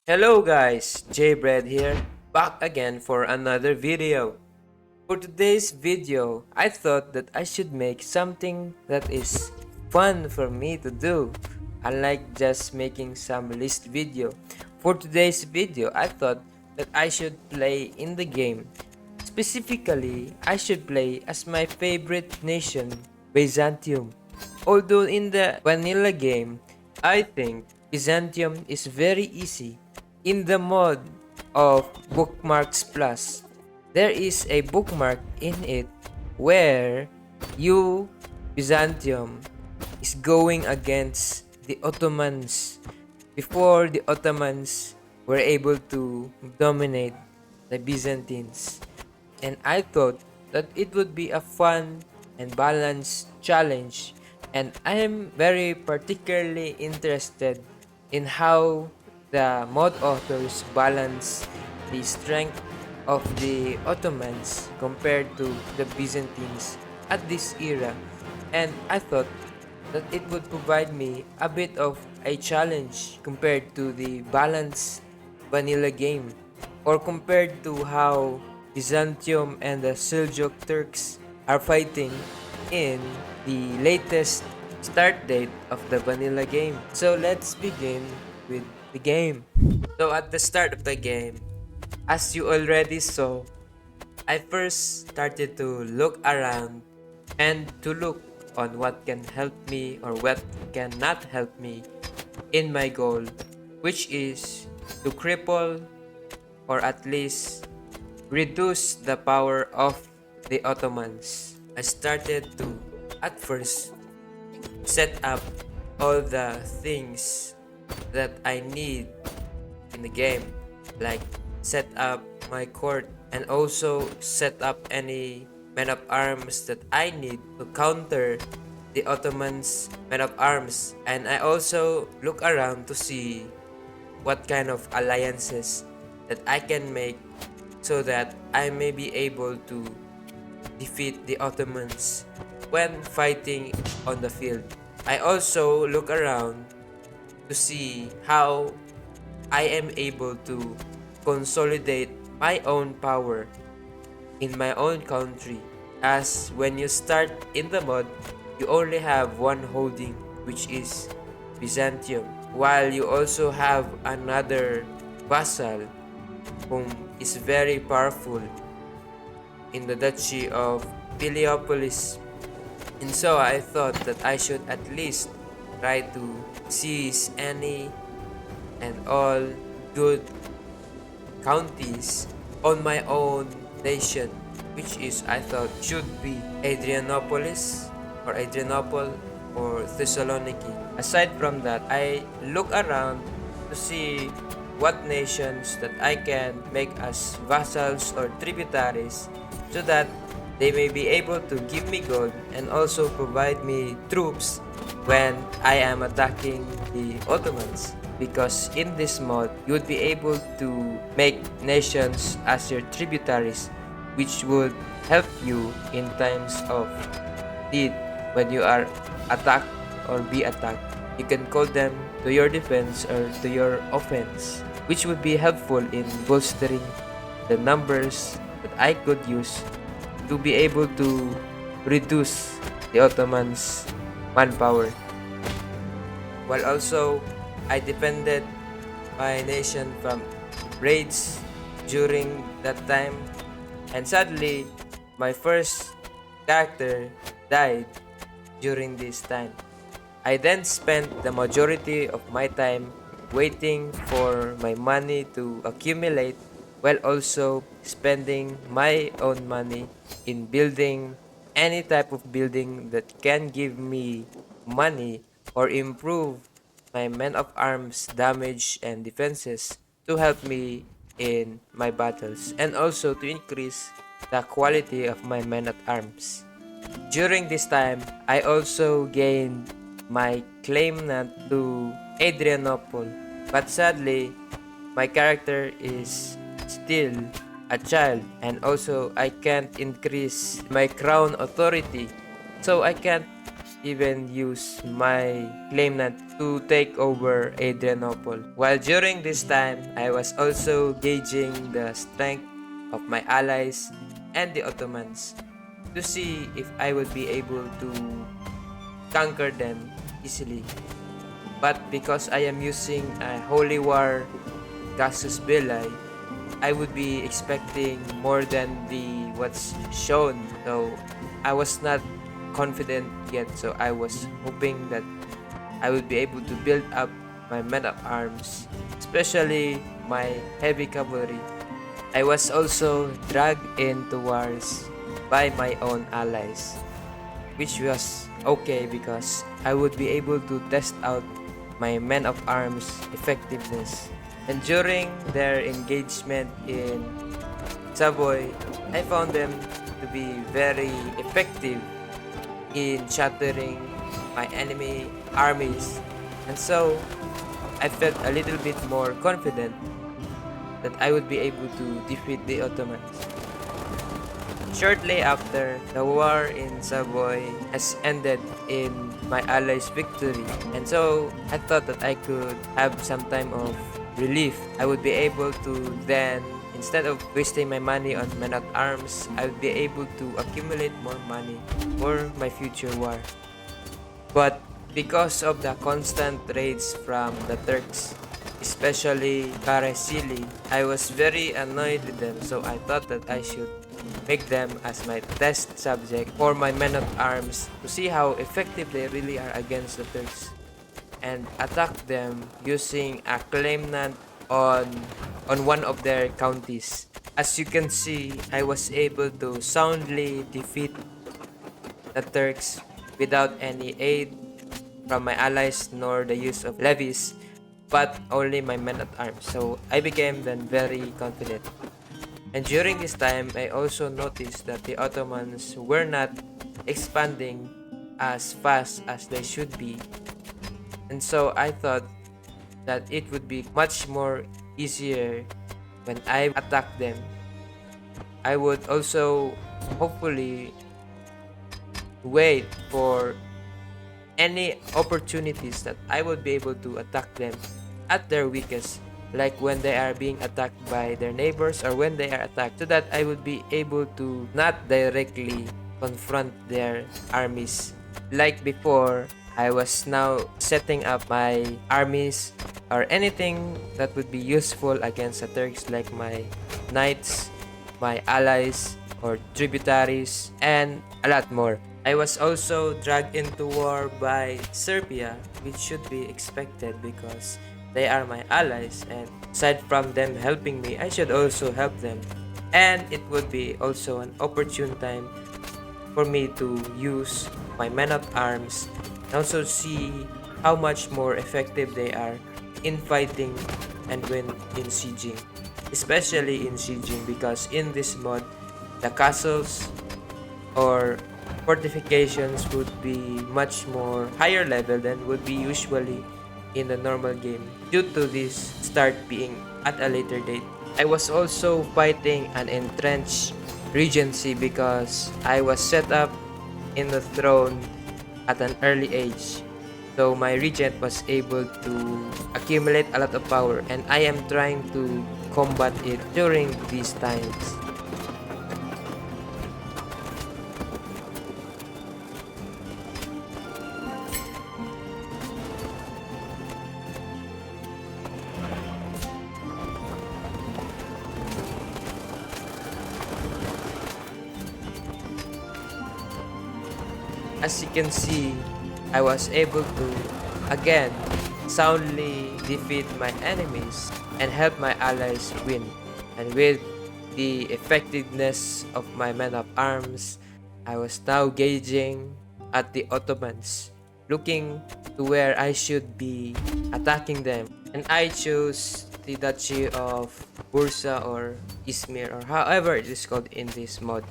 Hello guys, JBread here, back again for another video. For today's video, I thought that I should make something that is fun for me to do, unlike just making some list video. For today's video, I thought that I should play in the game. Specifically, I should play as my favorite nation, Byzantium. Although in the vanilla game, I think Byzantium is very easy. In the mod of Bookmarks Plus, there is a bookmark in it where you, Byzantium, is going against the Ottomans before the Ottomans were able to dominate the Byzantines. And I thought that it would be a fun and balanced challenge, and I am very particularly interested in how the mod authors balance the strength of the Ottomans compared to the Byzantines at this era, and I thought that it would provide me a bit of a challenge compared to the balanced vanilla game, or compared to how Byzantium and the Seljuk Turks are fighting in the latest start date of the vanilla game. So let's begin with the game. So at the start of the game, as you already saw, I first started to look around and to look on what can help me or what cannot help me in my goal, which is to cripple or at least reduce the power of the Ottomans. I started to, at first, set up all the things that I need in the game, like set up my court and also set up any men of arms that I need to counter the Ottomans men of arms. And I also look around to see what kind of alliances that I can make so that I may be able to defeat the Ottomans when fighting on the field. I also look around to see how I am able to consolidate my own power in my own country, as when you start in the mod, you only have one holding, which is Byzantium, while you also have another vassal whom is very powerful in the Duchy of Heliopolis. And so I thought that I should at least try to seize any and all good counties on my own nation, which is, I thought, should be Adrianopolis or Adrianople or Thessaloniki. Aside from that, I look around to see what nations that I can make as vassals or tributaries so that they may be able to give me gold and also provide me troops when I am attacking the Ottomans. Because in this mod, you would be able to make nations as your tributaries, which would help you in times of need when you are attacked or be attacked. You can call them to your defense or to your offense, which would be helpful in bolstering the numbers that I could use to be able to reduce the Ottomans' manpower. While also, I defended my nation from raids during that time, and sadly, my first character died during this time. I then spent the majority of my time waiting for my money to accumulate, while also spending my own money in building any type of building that can give me money or improve my men of arms damage and defenses to help me in my battles, and also to increase the quality of my men at arms. During this time, I also gained my claimant to Adrianople, but sadly, my character is still a child, and also I can't increase my crown authority, so I can't even use my claimant to take over Adrianople. While during this time, I was also gauging the strength of my allies and the Ottomans to see if I would be able to conquer them easily. But because I am using a Holy War Casus Belli, I would be expecting more than the what's shown. So I was not confident yet. So I was hoping that I would be able to build up my men at arms, especially my heavy cavalry. I was also dragged into wars by my own allies, which was okay because I would be able to test out my men of arms effectiveness. And during their engagement in Savoy, I found them to be very effective in shattering my enemy armies. And so I felt a little bit more confident that I would be able to defeat the Ottomans. Shortly after, the war in Savoy has ended in my allies' victory, and so I thought that I could have some time of relief. I would be able to then, instead of wasting my money on men at arms, I would be able to accumulate more money for my future war. But because of the constant raids from the Turks, especially Karesili, I was very annoyed with them, so I thought that I should make them as my test subject for my men at arms to see how effective they really are against the Turks, and attack them using a claimant on one of their counties. As you can see, I was able to soundly defeat the Turks without any aid from my allies nor the use of levies, but only my men at arms. So I became then very confident. And during this time, I also noticed that the Ottomans were not expanding as fast as they should be. And so I thought that it would be much more easier when I attack them. I would also hopefully wait for any opportunities that I would be able to attack them at their weakest, like when they are being attacked by their neighbors or when they are attacked, so that I would be able to not directly confront their armies. Like before, I was now setting up my armies or anything that would be useful against the Turks, like my knights, my allies or tributaries, and a lot more. I was also dragged into war by Serbia, which should be expected because they are my allies, and aside from them helping me, I should also help them. And it would be also an opportune time for me to use my men at arms and also see how much more effective they are in fighting and when in sieging. Especially in sieging, because in this mod, the castles or fortifications would be much more higher level than would be usually in the normal game due to this start being at a later date. I was also fighting an entrenched regency because I was set up in the throne at an early age. So my regent was able to accumulate a lot of power, and I am trying to combat it during these times. As you can see, I was able to again soundly defeat my enemies and help my allies win. And with the effectiveness of my men of arms, I was now gauging at the Ottomans, looking to where I should be attacking them. And I chose the Duchy of Bursa or Izmir, or however it is called in this mod.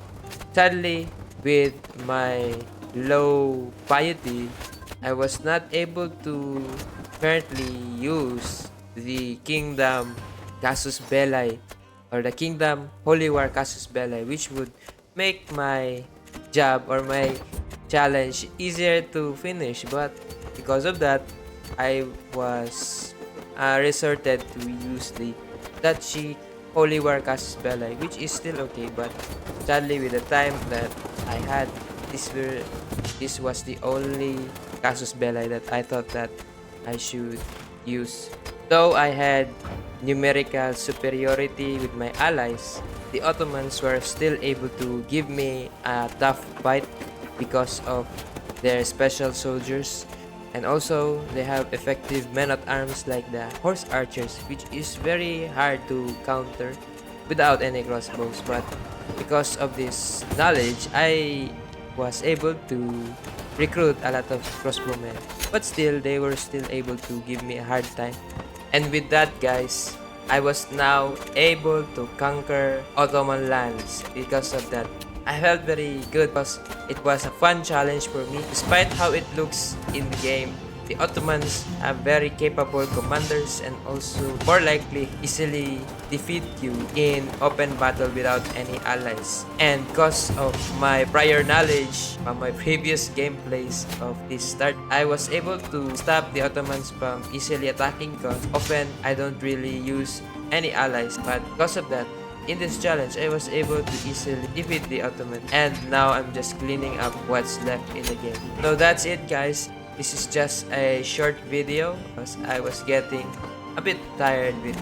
Sadly, with my low piety, I was not able to currently use the Kingdom Casus Belli or the Kingdom Holy War Casus Belli, which would make my job or my challenge easier to finish, but because of that, I was resorted to use the Dutchy Holy War Casus Belli, which is still okay, but sadly with the time that I had, this were this was the only Casus Belli that I thought that I should use. Though I had numerical superiority with my allies, the Ottomans were still able to give me a tough fight because of their special soldiers, and also they have effective men-at-arms like the horse archers, which is very hard to counter without any crossbows. But because of this knowledge, I was able to recruit a lot of crossbowmen, but still they were still able to give me a hard time. And with that, guys, I was now able to conquer Ottoman lands. Because of that, I felt very good because it was a fun challenge for me. Despite how it looks in the game, the Ottomans have very capable commanders and also more likely easily defeat you in open battle without any allies. And because of my prior knowledge from my previous gameplays of this start, I was able to stop the Ottomans from easily attacking because often I don't really use any allies, but because of that, in this challenge, I was able to easily defeat the Ottoman, and now I'm just cleaning up what's left in the game. So that's it, guys. This is just a short video because I was getting a bit tired with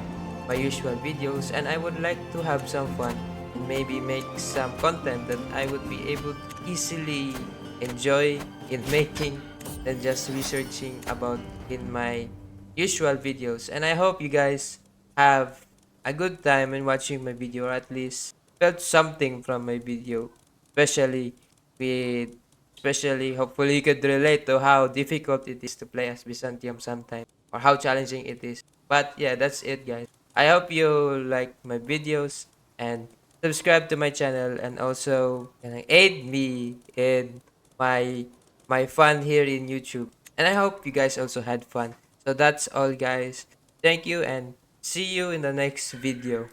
my usual videos, and I would like to have some fun and maybe make some content that I would be able to easily enjoy in making than just researching about in my usual videos. And I hope you guys have a good time in watching my video, or at least felt something from my video, especially with especially hopefully you could relate to how difficult it is to play as Byzantium sometimes, or how challenging it is. But yeah, that's it, guys. I hope you like my videos and subscribe to my channel, and also aid me in my fun here in YouTube. And I hope you guys also had fun. So that's all, guys. Thank you, and see you in the next video.